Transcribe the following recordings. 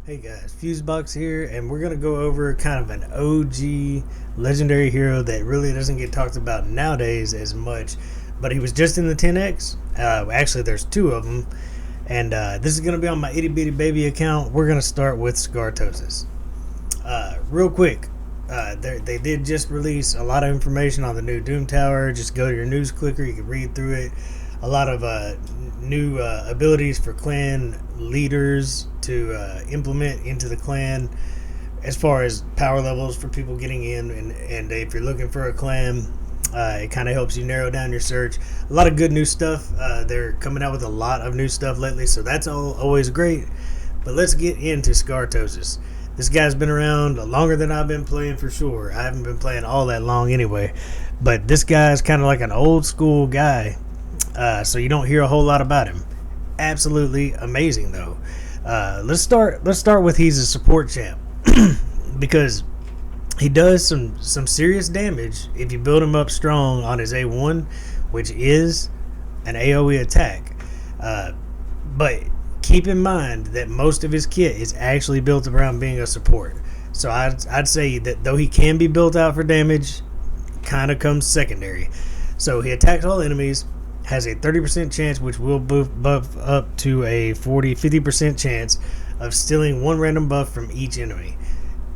Hey guys, Fusebox here, and we're going to go over kind of an OG legendary hero that really doesn't get talked about nowadays as much, but he was just in the 10X. Actually, there's two of them, and this is going to be on my itty bitty baby account. We're going to start with Skartorsis. Real quick, they did just release a lot of information on the new Doom Tower. Just go to your news clicker, you can read through it. A lot of new abilities for clan leaders to implement into the clan, as far as power levels for people getting in, and if you're looking for a clan, it kind of helps you narrow down your search. A lot of good new stuff. They're coming out with a lot of new stuff lately, so that's always great. But let's get into Skartorsis. This guy's been around longer than I've been playing, for sure. I haven't been playing all that long anyway, but this guy's kind of like an old school guy, so you don't hear a whole lot about him. Absolutely amazing though. Let's start with he's a support champ because he does some serious damage if you build him up strong on his A1, which is an AOE attack. But keep in mind that most of his kit is actually built around being a support. So I'd say that though he can be built out for damage, kind of comes secondary. So he attacks all enemies, has a 30% chance, which will buff up to a 50% chance of stealing one random buff from each enemy.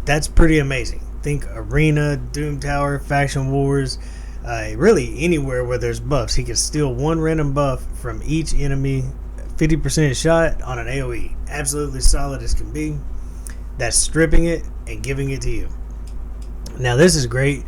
That's pretty amazing. Think Arena, Doom Tower, Faction Wars, really anywhere where there's buffs. He can steal one random buff from each enemy, 50% shot on an AoE. Absolutely solid as can be. That's stripping it and giving it to you. Now this is great.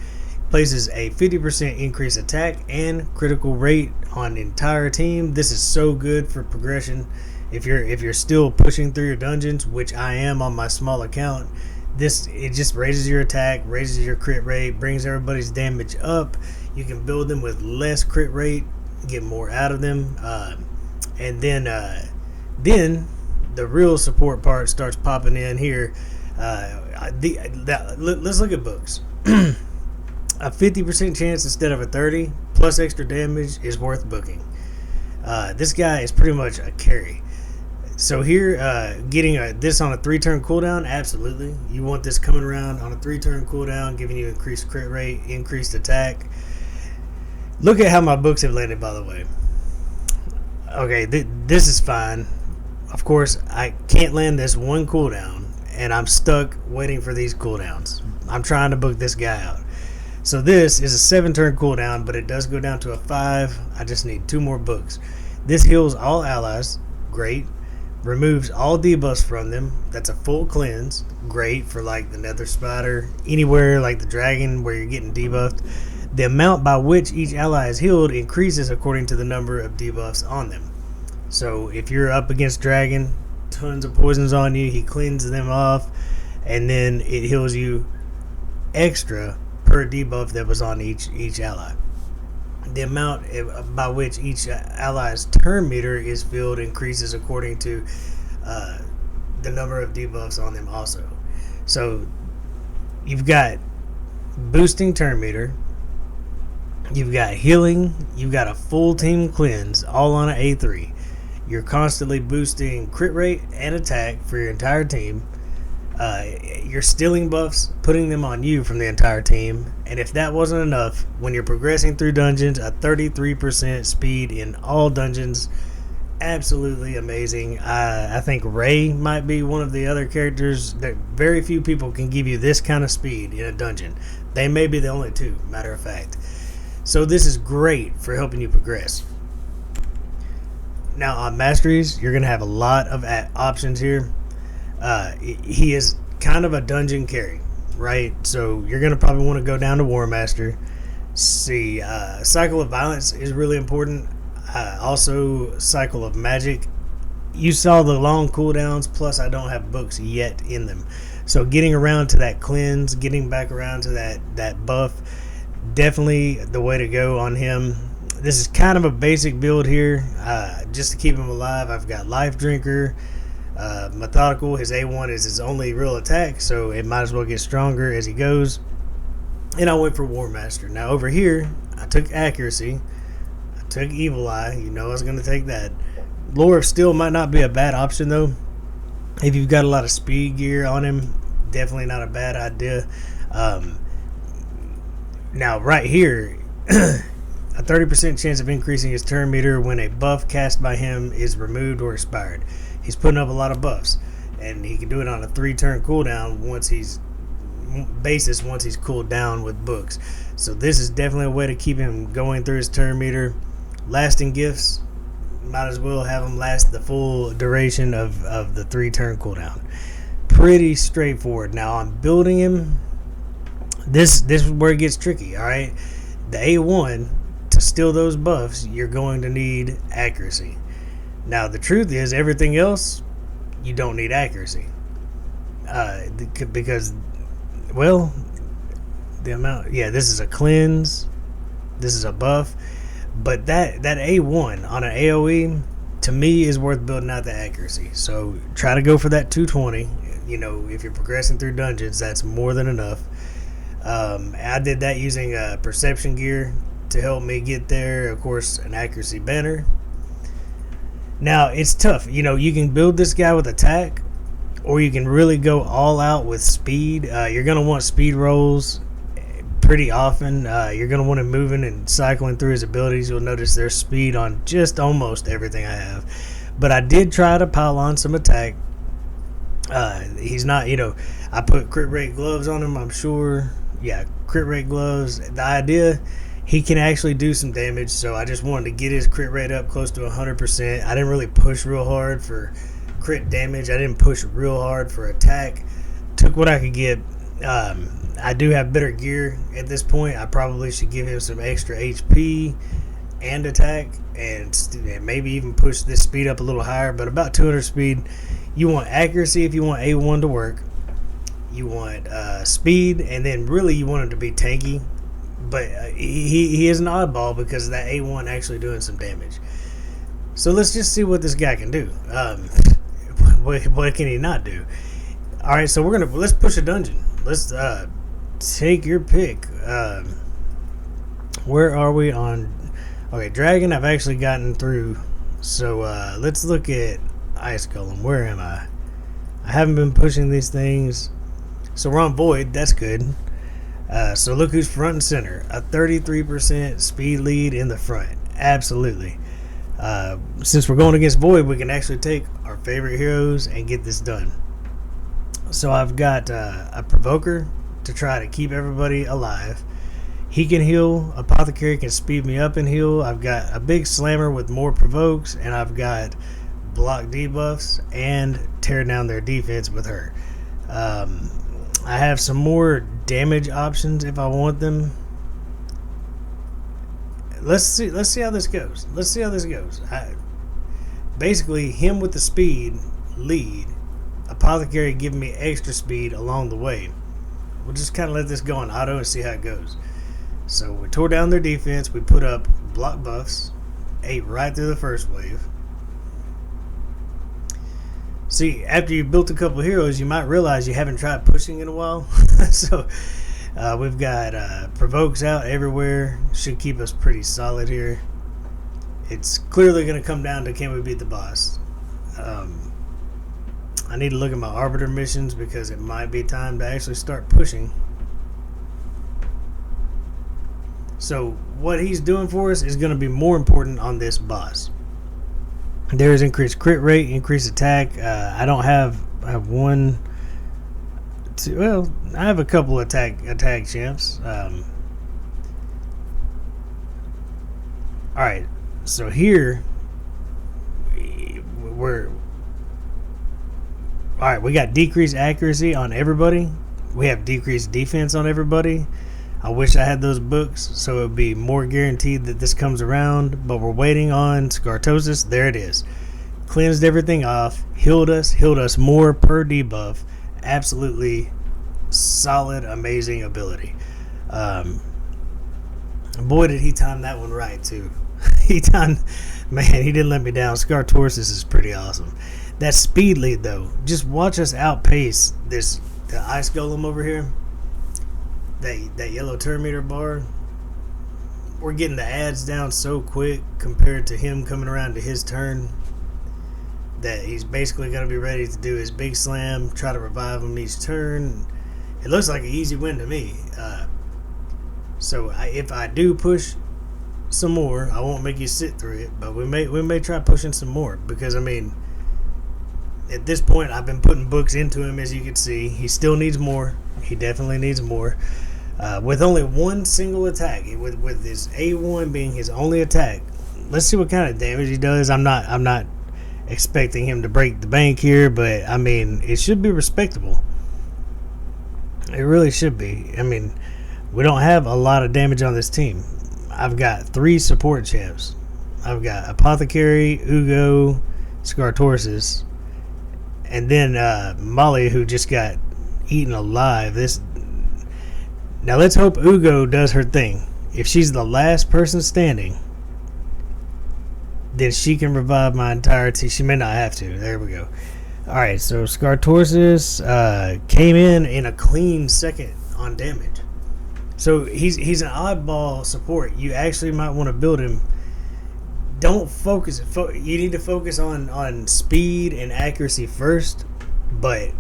Places a 50% increased attack and critical rate on the entire team. This is so good for progression. If you're still pushing through your dungeons, which I am on my small account, it just raises your attack, raises your crit rate, brings everybody's damage up. You can build them with less crit rate, get more out of them, and then the real support part starts popping in here. Let's look at books. A 50% chance instead of a 30 plus extra damage is worth booking. This guy is pretty much a carry. So here, getting this on a 3-turn cooldown, absolutely. You want this coming around on a 3-turn cooldown, giving you increased crit rate, increased attack. Look at how my books have landed, by the way. Okay, this is fine. Of course, I can't land this one cooldown, and I'm stuck waiting for these cooldowns. I'm trying to book this guy out. So this is a 7-turn cooldown, but it does go down to a 5. I just need 2 more books. This heals all allies. Great. Removes all debuffs from them. That's a full cleanse. Great for like the nether spider. Anywhere like the dragon where you're getting debuffed. The amount by which each ally is healed increases according to the number of debuffs on them. So if you're up against dragon, tons of poisons on you, he cleanses them off, and then it heals you extra per debuff that was on each ally. The amount by which each ally's turn meter is filled increases according to the number of debuffs on them also. So you've got boosting turn meter, you've got healing, you've got a full team cleanse, all on an A3. You're constantly boosting crit rate and attack for your entire team. You're stealing buffs, putting them on you from the entire team, and if that wasn't enough, when you're progressing through dungeons, a 33% speed in all dungeons. Absolutely amazing. I think Ray might be one of the other characters that very few people can give you this kind of speed in a dungeon. They may be the only two, matter of fact. So this is great for helping you progress. Now on masteries, you're going to have a lot of options here. He is kind of a dungeon carry, right? So you're going to probably want to go down to War Master. See, Cycle of Violence is really important. Also, Cycle of Magic. You saw the long cooldowns, plus I don't have books yet in them. So getting around to that cleanse, getting back around to that buff, definitely the way to go on him. This is kind of a basic build here. Just to keep him alive, I've got Life Drinker. Methodical, his A1 is his only real attack, so it might as well get stronger as he goes. And I went for War Master. Now over here, I took Accuracy, I took Evil Eye. You know I was going to take that. Lore of Steel might not be a bad option though. If you've got a lot of speed gear on him, definitely not a bad idea. Um, Now, right here, a 30% chance of increasing his turn meter when a buff cast by him is removed or expired. He's putting up a lot of buffs, and he can do it on a 3-turn cooldown once he's cooled down with books. So this is definitely a way to keep him going through his turn meter. Lasting gifts, might as well have him last the full duration of the 3-turn cooldown. Pretty straightforward. Now I'm building him. This is where it gets tricky, alright? The A1, to steal those buffs, you're going to need accuracy. Now, the truth is, everything else, you don't need accuracy. Because, well, the amount, yeah, this is a cleanse, this is a buff, but that A1 on an AOE, to me, is worth building out the accuracy. So, try to go for that 220. You know, if you're progressing through dungeons, that's more than enough. I did that using perception gear to help me get there. Of course, an accuracy banner. Now, it's tough. You know, you can build this guy with attack, or you can really go all out with speed. You're going to want speed rolls pretty often. You're going to want him moving and cycling through his abilities. You'll notice there's speed on just almost everything I have. But I did try to pile on some attack. He's not, you know, I put crit rate gloves on him, I'm sure. Yeah, crit rate gloves. The idea, he can actually do some damage, so I just wanted to get his crit rate up close to 100%. I didn't really push real hard for crit damage. I didn't push real hard for attack. Took what I could get. I do have better gear at this point. I probably should give him some extra HP and attack, and maybe even push this speed up a little higher, but about 200 speed. You want accuracy if you want A1 to work. You want speed, and then really you want him to be tanky. But he is an oddball because of that A1 actually doing some damage. So let's just see what this guy can do. What can he not do? All right, so let's push a dungeon. Let's take your pick. Where are we on? Okay, Dragon I've actually gotten through. So let's look at Ice Golem. Where am I? I haven't been pushing these things. So we're on Void. That's good. So look who's front and center. A 33% speed lead in the front. Absolutely. Since we're going against Void, we can actually take our favorite heroes and get this done. So I've got a Provoker to try to keep everybody alive. He can heal. Apothecary can speed me up and heal. I've got a big Slammer with more provokes, and I've got block debuffs and tear down their defense with her. I have some more damage options if I want them. Let's see how this goes. Basically, him with the speed lead, Apothecary giving me extra speed along the way. We'll just kind of let this go on auto and see how it goes. So we tore down their defense. We put up block buffs, ate right through the first wave. See, after you built a couple heroes, you might realize you haven't tried pushing in a while. So we've got provokes out everywhere. Should keep us pretty solid here. It's clearly going to come down to can we beat the boss. I need to look at my Arbiter missions because it might be time to actually start pushing. So what he's doing for us is going to be more important on this boss. There is increased crit rate, increased attack. I have one, two, well, I have a couple attack champs. Alright, so here alright, we got decreased accuracy on everybody. We have decreased defense on everybody. I wish I had those books so it would be more guaranteed that this comes around, but we're waiting on Skartorsis. There it is. Cleansed everything off, healed us more per debuff. Absolutely solid, amazing ability. Boy, did he time that one right too. He didn't let me down. Skartorsis is pretty awesome. That speed lead though, just watch us outpace the Ice Golem over here. That yellow turn meter bar, we're getting the ads down so quick compared to him coming around to his turn that he's basically going to be ready to do his big slam, try to revive him each turn. It looks like an easy win to me. So if I do push some more, I won't make you sit through it, but we may try pushing some more, because I mean, at this point I've been putting books into him, as you can see. He still needs more. He definitely needs more. With only one single attack, with his A1 being his only attack, let's see what kind of damage he does. I'm not expecting him to break the bank here, but I mean, it should be respectable. It really should be. I mean, we don't have a lot of damage on this team. I've got 3 support champs. I've got Apothecary, Ugo, Skartorsis, and then Molly, who just got eaten alive. Now let's hope Ugo does her thing. If she's the last person standing, then she can revive my entire team. She may not have to. There we go. Alright, so Skartorsis came in a clean second on damage. So he's an oddball support. You actually might want to build him. Don't focus. You need to focus on speed and accuracy first, but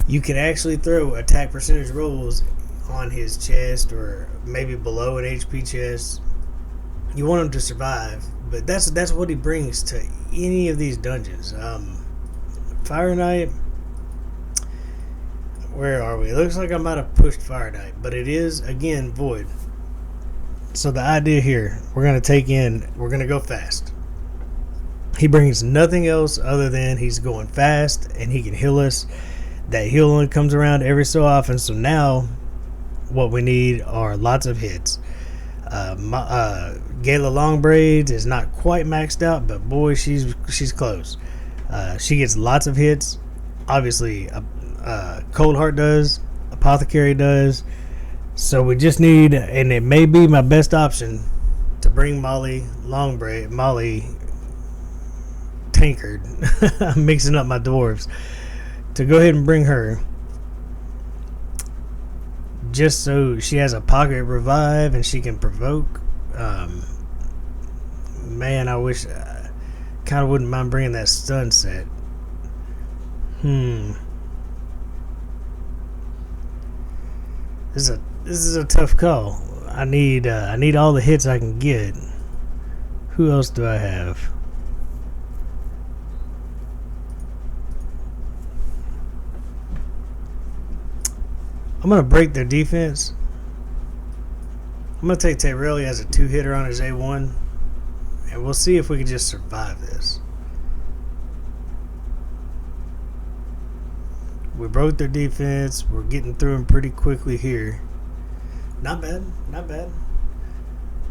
you can actually throw attack percentage rolls on his chest, or maybe below an HP chest. You want him to survive, but that's what he brings to any of these dungeons. Fire Knight, where are we? It looks like I might have pushed Fire Knight, but it is again void. So the idea here, we're gonna go fast. He brings nothing else other than he's going fast, and he can heal us. That heal only comes around every so often, so now what we need are lots of hits. Gala Longbraids is not quite maxed out, but boy, she's close. She gets lots of hits. Obviously, Cold Heart does, Apothecary does. So we just need, and it may be my best option, to bring Molly Tankard. I'm mixing up my dwarves. To go ahead and bring her, just so she has a pocket revive and she can provoke. Man, I wish, kind of wouldn't mind bringing that stun set. This is a tough call. I need all the hits I can get. Who else do I have? I'm gonna break their defense. I'm gonna take Tyrell as a 2-hitter on his A1, and we'll see if we can just survive this. We broke their defense. We're getting through them pretty quickly here. Not bad, not bad.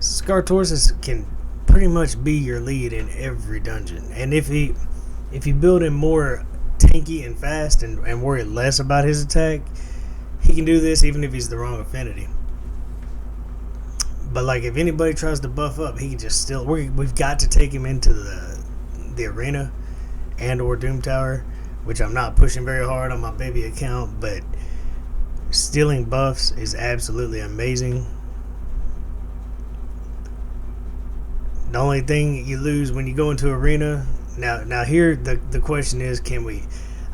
Skartorsis can pretty much be your lead in every dungeon, and if you build him more tanky and fast and worry less about his attack, he can do this even if he's the wrong affinity. But like, if anybody tries to buff up, he can just still. We've got to take him into the arena and or Doom Tower, which I'm not pushing very hard on my baby account, but stealing buffs is absolutely amazing. The only thing you lose when you go into arena, now here the question is, can we?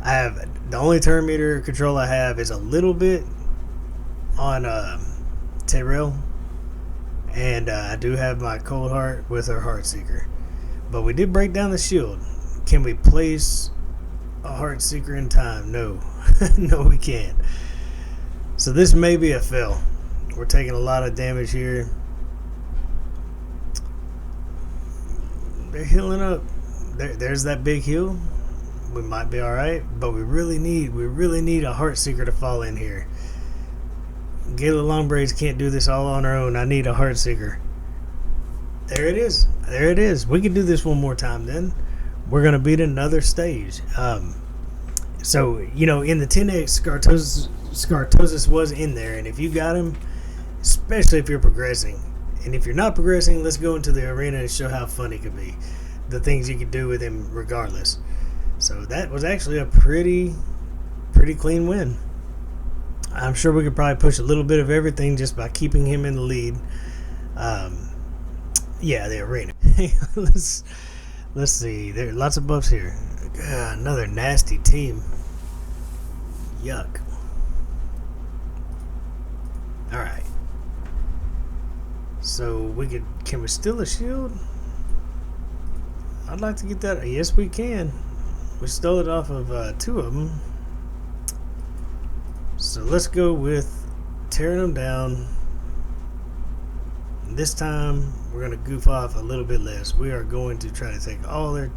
I have the only turn meter control I have is a little bit on Tyrell, and I do have my Cold Heart with her Heartseeker, but we did break down the shield. Can we place a Heartseeker in time? No. No, we can't. So this may be a fail. We're taking a lot of damage here. They're healing up. There's that big heal. We might be alright, but we really need a Heartseeker to fall in here. Gala Longbraids can't do this all on her own. I need a Heartseeker. There it is. There it is. We can do this one more time then. We're going to beat another stage. So, you know, in the 10X, Skartorsis was in there, and if you got him, especially if you're progressing, and if you're not progressing, let's go into the arena and show how fun he could be. The things you could do with him regardless. So that was actually a pretty clean win. I'm sure we could probably push a little bit of everything just by keeping him in the lead. Yeah, the arena. Let's see. There are lots of buffs here. Another nasty team. Yuck. Alright. So can we steal a shield? I'd like to get that. Yes, we can. We stole it off of 2 of them. So let's go with tearing them down. This time we're going to goof off a little bit less. We are going to try to take all their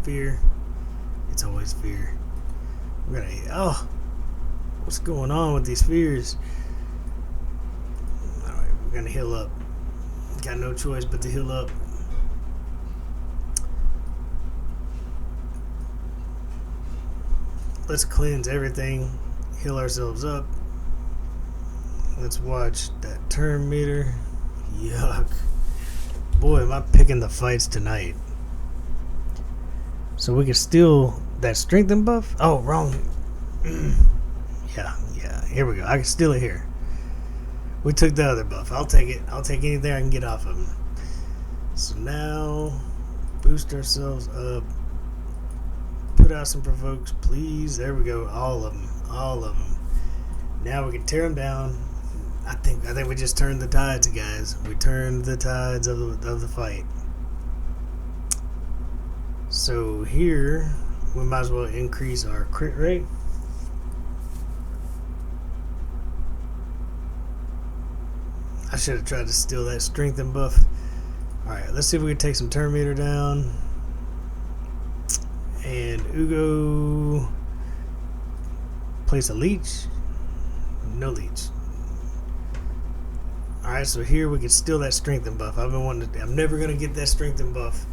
fear. It's always fear. We're going to... Oh! What's going on with these fears? Alright, we're going to heal up. Got no choice but to heal up. Let's cleanse everything. Heal ourselves up. Let's watch that turn meter. Yuck. Boy, am I picking the fights tonight. So we can steal that strengthen buff. Oh, wrong. Yeah. Here we go. I can steal it here. We took the other buff. I'll take it. I'll take anything I can get off of him. So now, boost ourselves up. Put out some provokes, please. There we go. All of them. All of them. Now we can tear them down. I think we just turned the tides, guys. We turned the tides of the fight. So here we might as well increase our crit rate. I should have tried to steal that strengthen buff. Alright, let's see if we can take some turn meter down. And Ugo place a leech. No leech. Alright, so here we can steal that strengthen buff. I've been wanting to. I'm never gonna get that strengthen buff.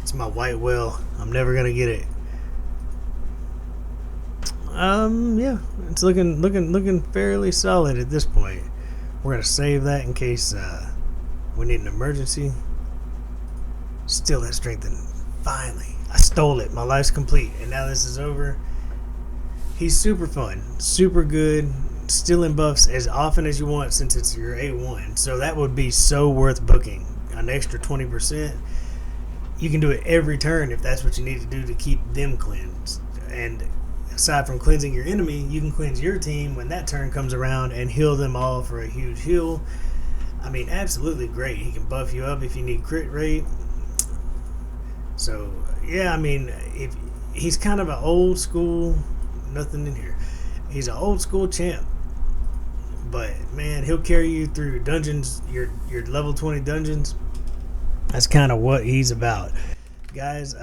It's my white whale. I'm never gonna get it. Yeah, it's looking fairly solid at this point. We're gonna save that in case we need an emergency. Steal that strengthen. Finally, I stole it. My life's complete, and now this is over. He's super fun, super good. Stealing buffs as often as you want since it's your A1. So that would be so worth booking. An extra 20%. You can do it every turn if that's what you need to do to keep them cleansed. And aside from cleansing your enemy, you can cleanse your team when that turn comes around and heal them all for a huge heal. I mean, absolutely great. He can buff you up if you need crit rate. So, yeah, I mean, if he's kind of an old school, nothing in here. He's an old school champ. But man, he'll carry you through dungeons, your level 20 dungeons. That's kind of what he's about, guys.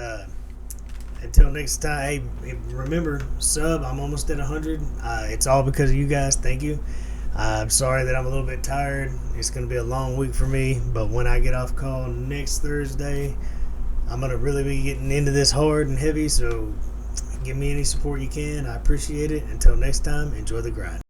Until next time, hey, remember, sub. I'm almost at 100. It's all because of you guys. Thank you. I'm sorry that I'm a little bit tired. It's gonna be a long week for me, but when I get off call next Thursday, I'm gonna really be getting into this hard and heavy. So give me any support you can. I appreciate it. Until next time, enjoy the grind.